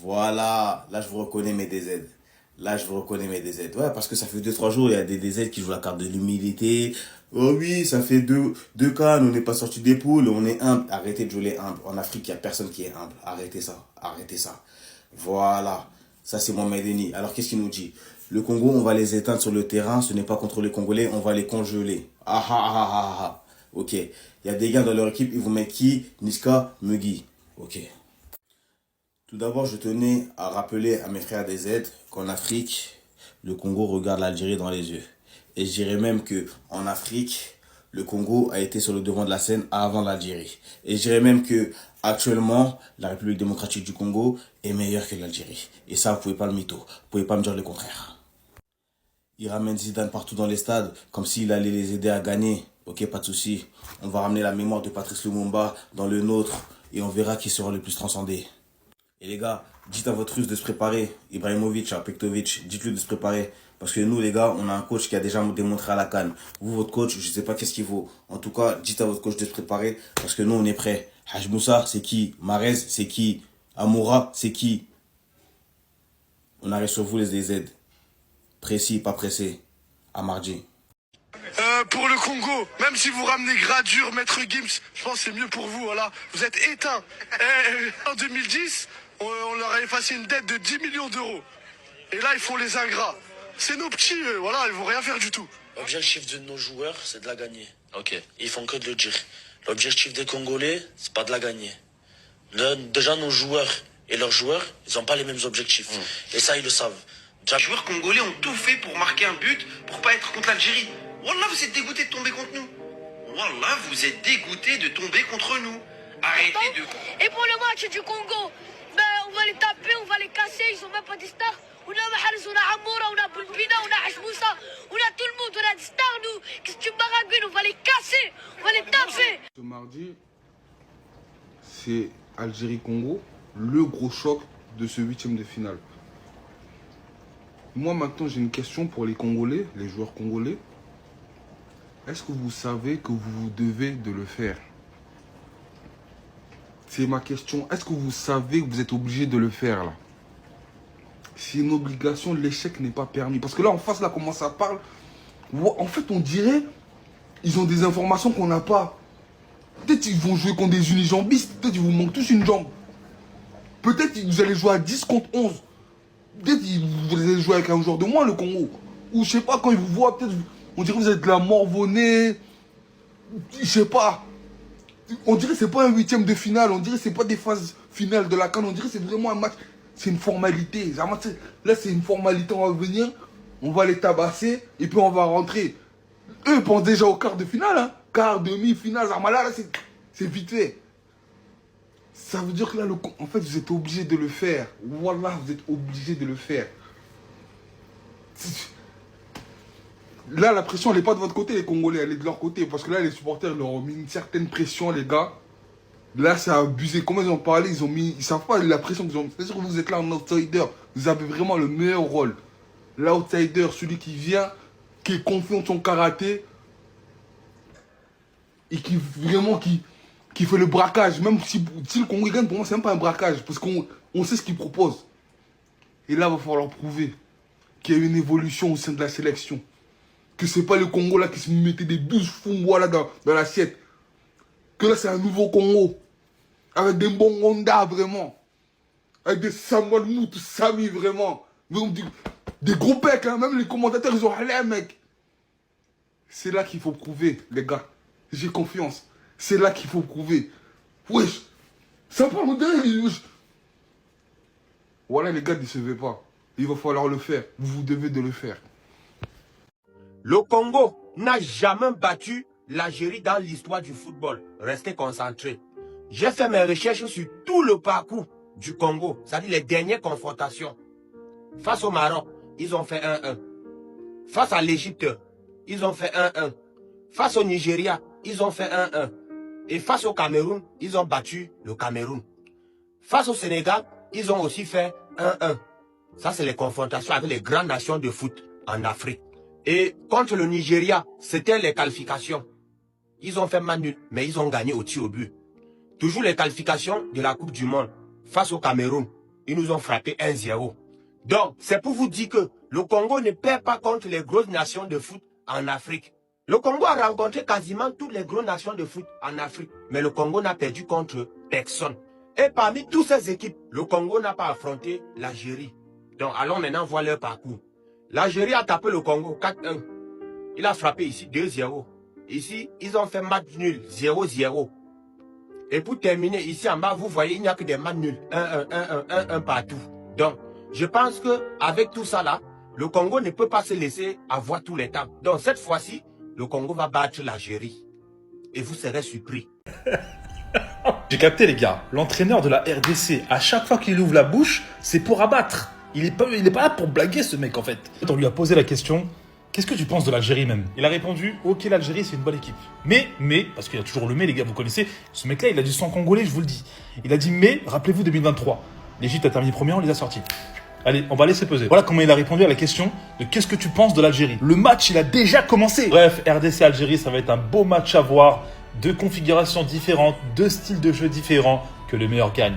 Voilà, là je vous reconnais mes DZ. Là je vous reconnais mes DZ. Ouais, parce que ça fait 2 3 jours, il y a des DZ qui jouent la carte de l'humilité. Oh oui, ça fait deux cannes, on n'est pas sorti des poules, on est humble. Arrêtez de jouer les humbles. En Afrique, il n'y a personne qui est humble. Arrêtez ça, arrêtez ça. Voilà, ça c'est Mohamed Denis. Alors qu'est-ce qu'il nous dit? Le Congo, on va les éteindre sur le terrain, ce n'est pas contre les Congolais, on va les congeler. Ah ah ah ah ah. Ok, il y a des gars dans leur équipe, ils vont mettre qui? Niska, Mugui. Ok. Tout d'abord, je tenais à rappeler à mes frères des Z qu'en Afrique, le Congo regarde l'Algérie dans les yeux. Et je dirais même que en Afrique, le Congo a été sur le devant de la scène avant l'Algérie. Et je dirais même que actuellement, la République démocratique du Congo est meilleure que l'Algérie. Et ça, vous pouvez pas le mytho. Vous pouvez pas me dire le contraire. Il ramène Zidane partout dans les stades, comme s'il allait les aider à gagner. Ok, pas de souci. On va ramener la mémoire de Patrice Lumumba dans le nôtre et on verra qui sera le plus transcendé. Et les gars, dites à votre Russe de se préparer. Ibrahimovic, Pektovic, dites-lui de se préparer. Parce que nous, les gars, on a un coach qui a déjà démontré à la CAN. Vous, votre coach, je sais pas qu'est-ce qu'il vaut. En tout cas, dites à votre coach de se préparer. Parce que nous, on est prêts. Haj Moussa, c'est qui? Marez, c'est qui? Amoura, c'est qui? On arrive sur vous, les DZ. Précis, pas pressé. À mardi. Pour le Congo, même si vous ramenez Gradure, Maître Gims, je pense que c'est mieux pour vous, voilà. Vous êtes éteints. En 2010, on leur a effacé une dette de 10 millions d'euros. Et là, ils font les ingrats. C'est nos petits, voilà, ils vont rien faire du tout. L'objectif de nos joueurs, c'est de la gagner. Ok. Ils font que de le dire. L'objectif des Congolais, c'est pas de la gagner. Déjà, nos joueurs et leurs joueurs, ils n'ont pas les mêmes objectifs. Et ça, ils le savent. Les joueurs congolais ont tout fait pour marquer un but, pour pas être contre l'Algérie. Wallah, vous êtes dégoûtés de tomber contre nous. Wallah, vous êtes dégoûtés de tomber contre nous. Arrêtez de... Et pour le match du Congo, ben, on va les taper, on va les casser, ils sont même pas des stars. On a Mahrez, on a Amoura, on a Boulbina, on a Hachmoussa, on a tout le monde, on a des stars nous. Qu'est-ce que tu baragouines, on va les casser, on va les taper. Ce mardi, c'est Algérie-Congo, le gros choc de ce 8e de finale. Moi maintenant j'ai une question pour les Congolais, les joueurs congolais. Est-ce que vous savez que vous vous devez de le faire? C'est ma question. Est-ce que vous savez que vous êtes obligé de le faire là? C'est une obligation, l'échec n'est pas permis. Parce que là en face, là comment ça parle, en fait on dirait ils ont des informations qu'on n'a pas. Peut-être ils vont jouer contre des unijambistes, peut-être ils vous manquent tous une jambe. Peut-être vous allez jouer à 10 contre 11. Peut-être vous allez jouer avec un joueur de moins, le Congo. Ou je sais pas, quand ils vous voient, peut-être on dirait que vous êtes de la morvonnée. Je sais pas. On dirait que c'est pas un 8e de finale. On dirait que c'est pas des phases finales de la CAN. On dirait que c'est vraiment un match. C'est une formalité. Là, c'est une formalité. On va venir, on va les tabasser et puis on va rentrer. Eux pensent déjà au quart de finale. Hein. Quart, demi-finale. Là, c'est vite fait. Ça veut dire que là, en fait, vous êtes obligé de le faire. Voilà, vous êtes obligé de le faire. Là, la pression, elle n'est pas de votre côté, les Congolais, elle est de leur côté. Parce que là, les supporters leur ont mis une certaine pression, les gars. Là, c'est abusé. Comment ils ont parlé, ils savent pas la pression qu'ils ont. C'est-à-dire que vous êtes là en outsider. Vous avez vraiment le meilleur rôle. L'outsider, celui qui vient, qui est confiant de son karaté. Et qui vraiment, qui fait le braquage. Même si le Congo gagne, pour moi, c'est même pas un braquage. Parce qu'on sait ce qu'il propose. Et là, il va falloir prouver qu'il y a une évolution au sein de la sélection. Que c'est pas le Congo là qui se mettait des 12 fumbois là dans l'assiette. Que là, c'est un nouveau Congo. Avec des bons Honda, vraiment. Avec des Samuel Moutou, Sami, vraiment. Des gros pecs, hein. Même les commentateurs, ils ont allé, mec. C'est là qu'il faut prouver, les gars. J'ai confiance. C'est là qu'il faut prouver. Wesh. Ça parle de... Voilà, les gars, ne décevez pas. Il va falloir le faire. Vous vous devez de le faire. Le Congo n'a jamais battu l'Algérie dans l'histoire du football. Restez concentrés. J'ai fait mes recherches sur tout le parcours du Congo, c'est-à-dire les dernières confrontations. Face au Maroc, ils ont fait 1-1. Face à l'Égypte, ils ont fait 1-1. Face au Nigeria, ils ont fait 1-1. Et face au Cameroun, ils ont battu le Cameroun. Face au Sénégal, ils ont aussi fait 1-1. Ça, c'est les confrontations avec les grandes nations de foot en Afrique. Et contre le Nigeria, c'était les qualifications. Ils ont fait match nul, mais ils ont gagné au tir au but. Toujours les qualifications de la Coupe du Monde face au Cameroun. ils nous ont frappé 1-0. Donc, c'est pour vous dire que le Congo ne perd pas contre les grosses nations de foot en Afrique. Le Congo a rencontré quasiment toutes les grosses nations de foot en Afrique. Mais le Congo n'a perdu contre personne. Et parmi toutes ces équipes, le Congo n'a pas affronté l'Algérie. Donc, allons maintenant voir leur parcours. L'Algérie a tapé le Congo 4-1. Il a frappé ici 2-0. Ici, ils ont fait match nul 0-0. Et pour terminer, ici en bas, vous voyez, il n'y a que des matchs nuls. 1-1, 1-1, 1-1 partout. Donc, je pense qu'avec tout ça là, le Congo ne peut pas se laisser avoir tous les temps. Donc, cette fois-ci, le Congo va battre l'Algérie. Et vous serez surpris. J'ai capté les gars, l'entraîneur de la RDC, à chaque fois qu'il ouvre la bouche, c'est pour abattre. Il est pas là pour blaguer ce mec en fait. On lui a posé la question, qu'est-ce que tu penses de l'Algérie même? Il a répondu, ok l'Algérie c'est une bonne équipe. Mais, parce qu'il y a toujours le mais les gars, vous connaissez, ce mec là il a du sang congolais je vous le dis. Il a dit mais, rappelez-vous 2023, l'Égypte a terminé premier, on les a sortis. Allez, on va laisser peser. Voilà comment il a répondu à la question de qu'est-ce que tu penses de l'Algérie. Le match il a déjà commencé. Bref, RDC-Algérie ça va être un beau match à voir. Deux configurations différentes, deux styles de jeu différents, que le meilleur gagne.